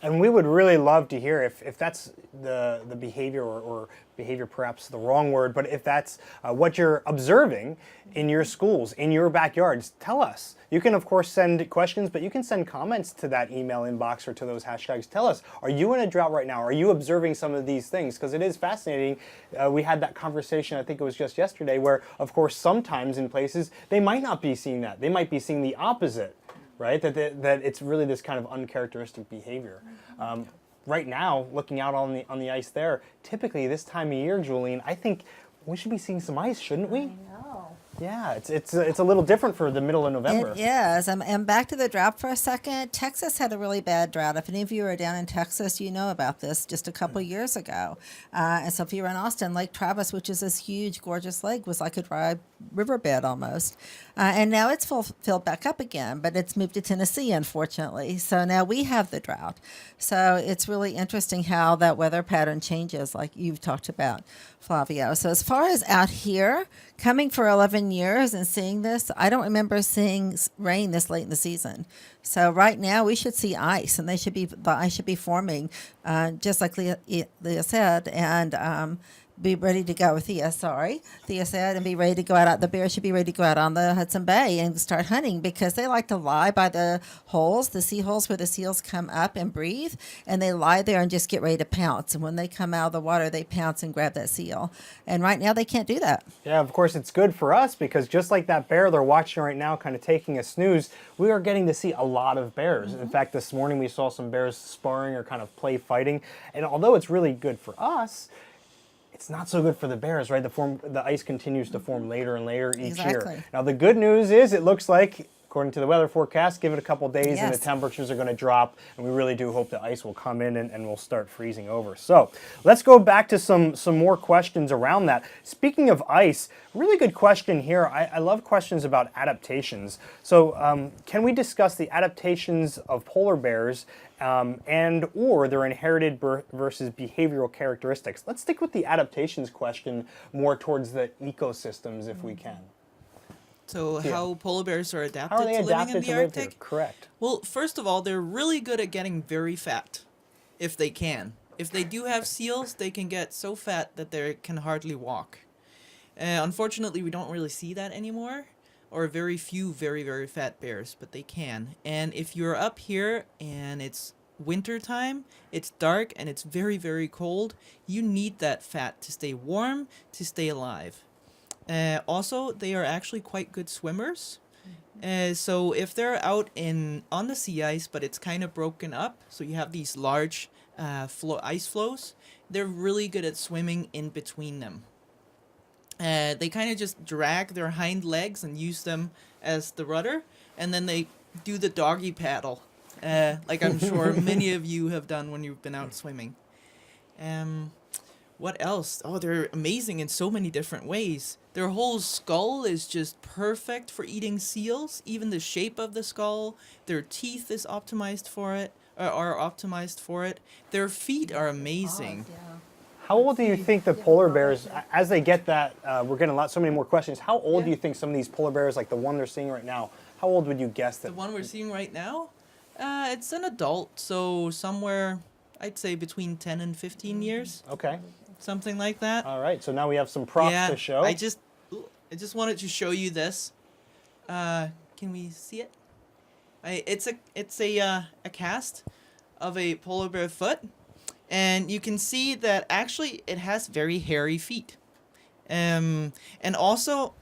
And we would really love to hear if that's the behavior, or behavior perhaps the wrong word, but if that's what you're observing in your schools, in your backyards, tell us. You can, of course, send questions, but you can send comments to that email inbox or to those hashtags. Tell us, are you in a drought right now? Are you observing some of these things? Because it is fascinating. We had that conversation, I think it was just yesterday, where, of course, sometimes in places, they might not be seeing that. They might be seeing the opposite. Right, that it's really this kind of uncharacteristic behavior. Right now, looking out on the ice there, typically this time of year, Julian, I think we should be seeing some ice, shouldn't we? I know. Yeah, it's a little different for the middle of November. It is. And back to the drought for a second. Texas had a really bad drought. If any of you are down in Texas, you know about this just a couple years ago. And so if you were in Austin, Lake Travis, which is this huge, gorgeous lake, was like a dry riverbed almost. And now it's filled back up again, but it's moved to Tennessee, unfortunately. So now we have the drought. So it's really interesting how that weather pattern changes, like you've talked about, Flavio. So as far as out here, coming for 11 years and seeing this, I don't remember seeing rain this late in the season. So right now we should see ice, and the ice should be forming, just like Leah said, and be ready to go with Thea, Thea said, and be ready to go out. The bears should be ready to go out on the Hudson Bay and start hunting, because they like to lie by the holes, the sea holes where the seals come up and breathe, and they lie there and just get ready to pounce. And when they come out of the water, they pounce and grab that seal. And right now they can't do that. Yeah, of course it's good for us, because just like that bear they're watching right now kind of taking a snooze, we are getting to see a lot of bears. In fact, this morning we saw some bears sparring or kind of play fighting. And although it's really good for us, it's not so good for the bears, right? The ice continues to form later and later each year. Now, the good news is it looks like, according to the weather forecast, give it a couple days and the temperatures are going to drop, and we really do hope the ice will come in and will start freezing over. So let's go back to some more questions around that. Speaking of ice, really good question here. I love questions about adaptations. So can we discuss the adaptations of polar bears or their inherited versus behavioral characteristics? Let's stick with the adaptations question more towards the ecosystems if we can. So how polar bears are adapted How are they to living adapted in the to live Arctic? here? Correct. Well, first of all, they're really good at getting very fat, if they can. If they do have seals, they can get so fat that they can hardly walk. Unfortunately, we don't really see that anymore, or very few very, very fat bears, but they can. And if you're up here and it's winter time, it's dark and it's very, very cold, you need that fat to stay warm, to stay alive. Also, they are actually quite good swimmers. So if they're out on the sea ice, but it's kind of broken up, so you have these large ice floes, they're really good at swimming in between them. They kind of just drag their hind legs and use them as the rudder, and then they do the doggy paddle, like I'm sure many of you have done when you've been out swimming. What else? Oh, they're amazing in so many different ways. Their whole skull is just perfect for eating seals. Even the shape of the skull, their teeth is optimized for it, are optimized for it. Their feet are amazing. How old do you think the polar bears, as they get that, we're getting so many more questions, how old do you think some of these polar bears, like the one they're seeing right now, how old would you guess that? The one we're seeing right now? It's an adult, so somewhere, I'd say between 10 and 15 years. Okay. Something like that. All right, so now we have some props to show. I just wanted to show you this. Can we see it? It's a cast of a polar bear foot, and you can see that actually it has very hairy feet. And also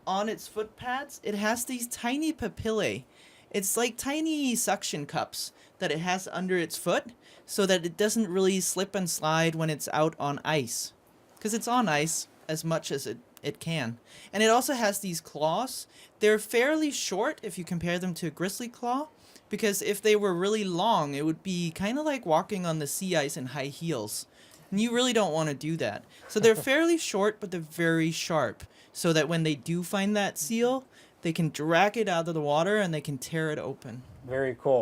on its foot pads, it has these tiny papillae. It's like tiny suction cups that it has under its foot, so that it doesn't really slip and slide when it's out on ice. Because it's on ice as much as it can. And it also has these claws. They're fairly short if you compare them to a grizzly claw, because if they were really long, it would be kind of like walking on the sea ice in high heels. And you really don't want to do that. So they're fairly short, but they're very sharp, so that when they do find that seal, they can drag it out of the water and they can tear it open. Very cool.